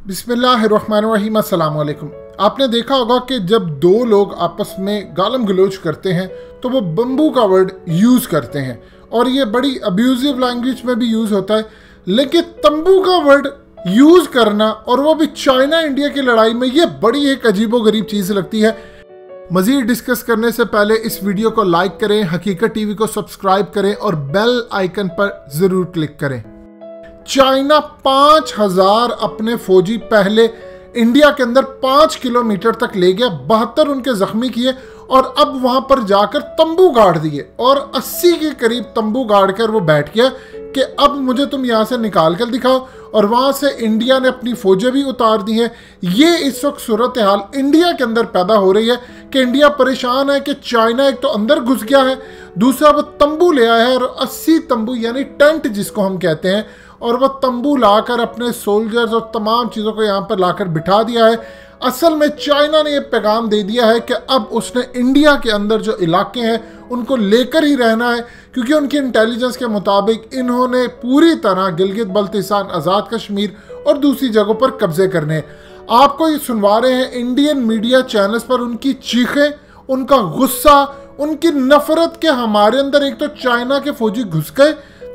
बिस्मिल्लाहिर्रहमानिर्रहीम, अस्सलाम वालेकुम। आपने देखा होगा कि जब दो लोग आपस में गालम गलोच करते हैं तो वो बम्बू का वर्ड यूज़ करते हैं और ये बड़ी अब्यूजिव लैंग्वेज में भी यूज़ होता है। लेकिन तंबू का वर्ड यूज़ करना और वो भी चाइना इंडिया की लड़ाई में, ये बड़ी एक अजीबोगरीब चीज़ लगती है। मज़ीद डिस्कस करने से पहले इस वीडियो को लाइक करें, हकीकत टीवी को सब्सक्राइब करें और बेल आइकन पर ज़रूर क्लिक करें। चाइना 5000 अपने फौजी पहले इंडिया के अंदर 5 किलोमीटर तक ले गया, 72 उनके जख्मी किए और अब वहां पर जाकर तंबू गाड़ दिए और 80 के करीब तंबू गाड़ कर वो बैठ गया कि अब मुझे तुम यहां से निकाल कर दिखाओ। और वहां से इंडिया ने अपनी फौजें भी उतार दी हैं। ये इस वक्त सूरत हाल इंडिया के अंदर पैदा हो रही है कि इंडिया परेशान है कि चाइना एक तो अंदर घुस गया है, दूसरा वो तंबू ले आया है और 80 तंबू यानी टेंट जिसको हम कहते हैं, और वह तंबू लाकर अपने सोल्जर्स और तमाम चीज़ों को यहाँ पर लाकर बिठा दिया है। असल में चाइना ने यह पैगाम दे दिया है कि अब उसने इंडिया के अंदर जो इलाके हैं उनको लेकर ही रहना है, क्योंकि उनकी इंटेलिजेंस के मुताबिक इन्होंने पूरी तरह गिलगित बल्तिस्तान, आज़ाद कश्मीर और दूसरी जगहों पर कब्जे करने हैं। आपको ये सुनवा रहे हैं इंडियन मीडिया चैनल्स पर उनकी चीखें, उनका गुस्सा, उनकी नफरत के हमारे अंदर एक तो चाइना के फौजी घुस गए,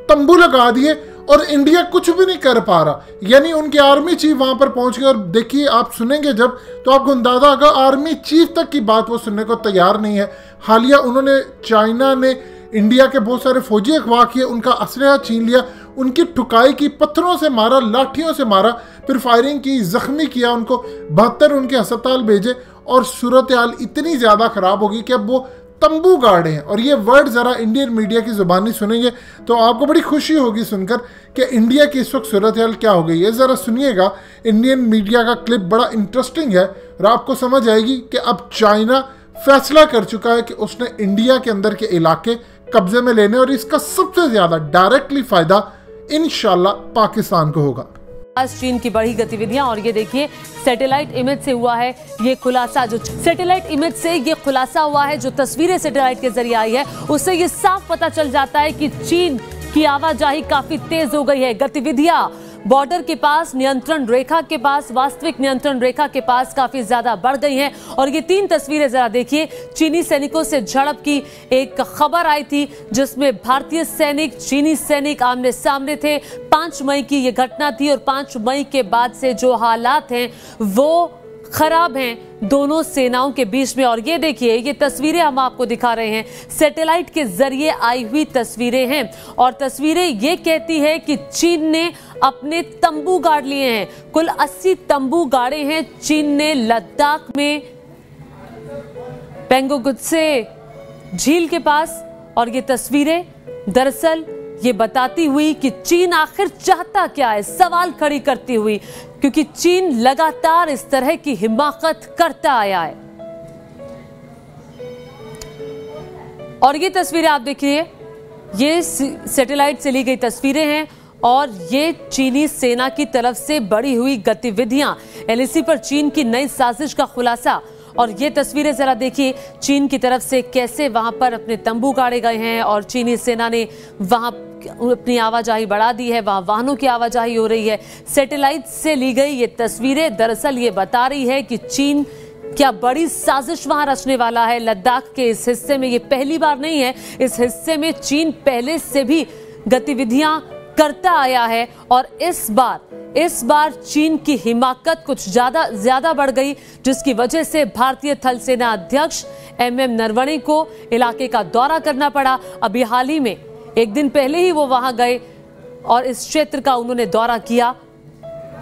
तंबू लगा दिए और इंडिया कुछ भी नहीं कर पा रहा। यानी उनके आर्मी चीफ वहां पर पहुंच गए और देखिए, आप सुनेंगे जब तो आपको अंदाजा होगा आर्मी चीफ तक की बात वो सुनने को तैयार नहीं है। हालिया उन्होंने, चाइना ने इंडिया के बहुत सारे फौजी अगवा किए, उनका असलहा छीन लिया, उनकी ठुकाई की, पत्थरों से मारा, लाठियों से मारा, फिर फायरिंग की, जख्मी किया उनको, 72 उनके अस्पताल भेजे और सूरत हाल इतनी ज़्यादा ख़राब होगी कि अब वो तंबू गाड़े हैं। और ये वर्ड ज़रा इंडियन मीडिया की ज़ुबानी सुनेंगे तो आपको बड़ी खुशी होगी सुनकर कि इंडिया की इस वक्त सूरत हाल क्या हो गई है। ज़रा सुनिएगा, इंडियन मीडिया का क्लिप बड़ा इंटरेस्टिंग है और आपको समझ आएगी कि अब चाइना फैसला कर चुका है कि उसने इंडिया के अंदर के इलाके कब्जे में लेने और इसका सबसे ज़्यादा डायरेक्टली फ़ायदा इंशाल्लाह पाकिस्तान को होगा। आज चीन की बढ़ी गतिविधियां और ये देखिए सैटेलाइट इमेज से हुआ है ये खुलासा, जो सैटेलाइट इमेज से ये खुलासा हुआ है, जो तस्वीरें सैटेलाइट के जरिए आई है उससे ये साफ पता चल जाता है कि चीन की आवाजाही काफी तेज हो गई है। गतिविधियां बॉर्डर के पास, नियंत्रण रेखा के पास, वास्तविक नियंत्रण रेखा के पास काफी ज्यादा बढ़ गई हैं। और ये 3 तस्वीरें जरा देखिए, चीनी सैनिकों से झड़प की एक खबर आई थी जिसमें भारतीय सैनिक, चीनी सैनिक आमने सामने थे। 5 मई की ये घटना थी और 5 मई के बाद से जो हालात हैं वो खराब हैं दोनों सेनाओं के बीच में। और ये देखिए, ये तस्वीरें हम आपको दिखा रहे हैं, सैटेलाइट के जरिए आई हुई तस्वीरें हैं और तस्वीरें ये कहती है कि चीन ने अपने तंबू गाड़ लिए हैं। कुल 80 तंबू गाड़े हैं चीन ने लद्दाख में पेंगोंगत्से झील के पास। और ये तस्वीरें दरअसल ये बताती हुई कि चीन आखिर चाहता क्या है, सवाल खड़ी करती हुई, क्योंकि चीन लगातार इस तरह की हिमाकत करता आया है। और ये तस्वीरें आप देखिए, ये सैटेलाइट से ली गई तस्वीरें हैं और ये चीनी सेना की तरफ से बढ़ी हुई गतिविधियां, एलएसी पर चीन की नई साजिश का खुलासा। और ये तस्वीरें जरा देखिए, चीन की तरफ से कैसे वहां पर अपने तंबू गाड़े गए हैं और चीनी सेना ने वहां अपनी आवाजाही बढ़ा दी है, वहां वाहनों की आवाजाही हो रही है। सैटेलाइट से ली गई ये तस्वीरें दरअसल ये बता रही है कि चीन क्या बड़ी साजिश वहां रचने वाला है। लद्दाख के इस हिस्से में ये पहली बार नहीं है, इस हिस्से में चीन पहले से भी गतिविधियां करता आया है और इस बार चीन की हिमाकत कुछ ज्यादा बढ़ गई, जिसकी वजह से भारतीय थल सेना अध्यक्ष MM नरवणे को इलाके का दौरा करना पड़ा। अभी हाल ही में एक दिन पहले ही वो वहां गए और इस क्षेत्र का उन्होंने दौरा किया।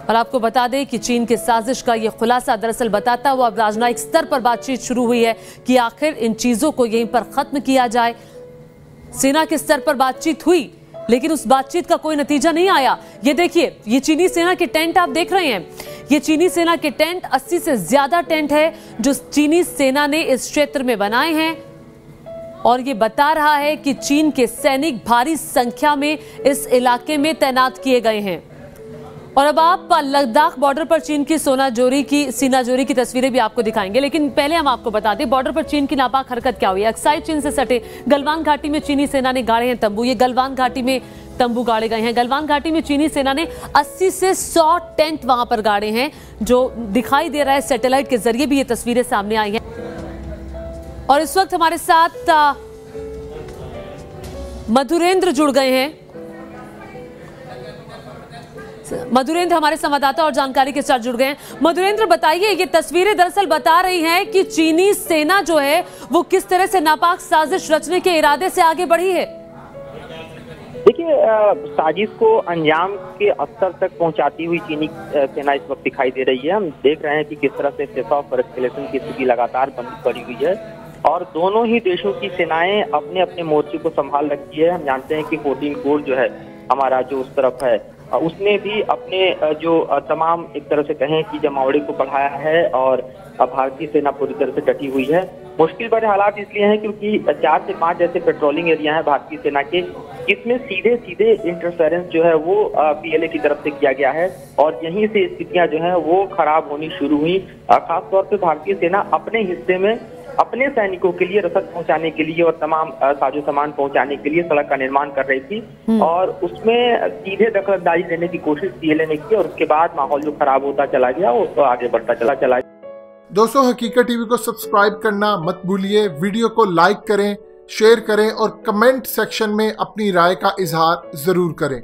और आपको बता दें कि चीन के साजिश का ये खुलासा दरअसल बताता हुआ अब राजनयिक स्तर पर बातचीत शुरू हुई है कि आखिर इन चीजों को यहीं पर खत्म किया जाए। सेना के स्तर पर बातचीत हुई लेकिन उस बातचीत का कोई नतीजा नहीं आया। ये देखिए, ये चीनी सेना के टेंट आप देख रहे हैं, ये चीनी सेना के टेंट, 80 से ज्यादा टेंट है जो चीनी सेना ने इस क्षेत्र में बनाए हैं। और ये बता रहा है कि चीन के सैनिक भारी संख्या में इस इलाके में तैनात किए गए हैं। और अब आप लद्दाख बॉर्डर पर चीन की सीनाजोरी की तस्वीरें भी आपको दिखाएंगे, लेकिन पहले हम आपको बता दें बॉर्डर पर चीन की नापाक हरकत क्या हुई है। अक्साई चीन से सटे गलवान घाटी में चीनी सेना ने गाड़े हैं तंबू। ये गलवान घाटी में तंबू गाड़े गए हैं। गलवान घाटी में चीनी सेना ने 80 से 100 टेंट वहां पर गाड़े हैं, जो दिखाई दे रहा है। सैटेलाइट के जरिए भी ये तस्वीरें सामने आई हैं। और इस वक्त हमारे साथ मधुरेंद्र जुड़ गए हैं। मधुरेंद्र हमारे संवाददाता और जानकारी के साथ जुड़ गए हैं। मधुरेंद्र, बताइए, ये तस्वीरें दरअसल बता रही हैं कि चीनी सेना जो है वो किस तरह से नापाक साजिश रचने के इरादे से आगे बढ़ी है। देखिए, साजिश को अंजाम के स्तर तक पहुंचाती हुई चीनी सेना इस वक्त दिखाई दे रही है। हम देख रहे हैं कि किस तरह से फेस ऑफ एस्केलेशन की स्थिति लगातार बनी पड़ी हुई है और दोनों ही देशों की सेनाएं अपने अपने मोर्चे को संभाल रखी है। हम जानते हैं कि 14 कोर जो है हमारा जो उस तरफ है उसने भी अपने जो तमाम एक तरह से कहें कि जमावड़े को बढ़ाया है और भारतीय सेना पूरी तरह से डटी हुई है। मुश्किल भरे हालात इसलिए हैं क्योंकि 4 से 5 ऐसे पेट्रोलिंग एरिया हैं भारतीय सेना के, जिसमें सीधे सीधे इंटरफेरेंस जो है वो पीएलए की तरफ से किया गया है और यहीं से स्थितियां जो है वो खराब होनी शुरू हुई। खासतौर पे भारतीय सेना अपने हिस्से में अपने सैनिकों के लिए रसद पहुंचाने के लिए और तमाम साजो सामान पहुंचाने के लिए सड़क का निर्माण कर रही थी और उसमें सीधे दखलंदाजी लेने की कोशिश पीएलए ने की और उसके बाद माहौल जो खराब होता चला गया वो तो आगे बढ़ता चला गया। दोस्तों, हकीकत टीवी को सब्सक्राइब करना मत भूलिए, वीडियो को लाइक करें, शेयर करें और कमेंट सेक्शन में अपनी राय का इजहार जरूर करें।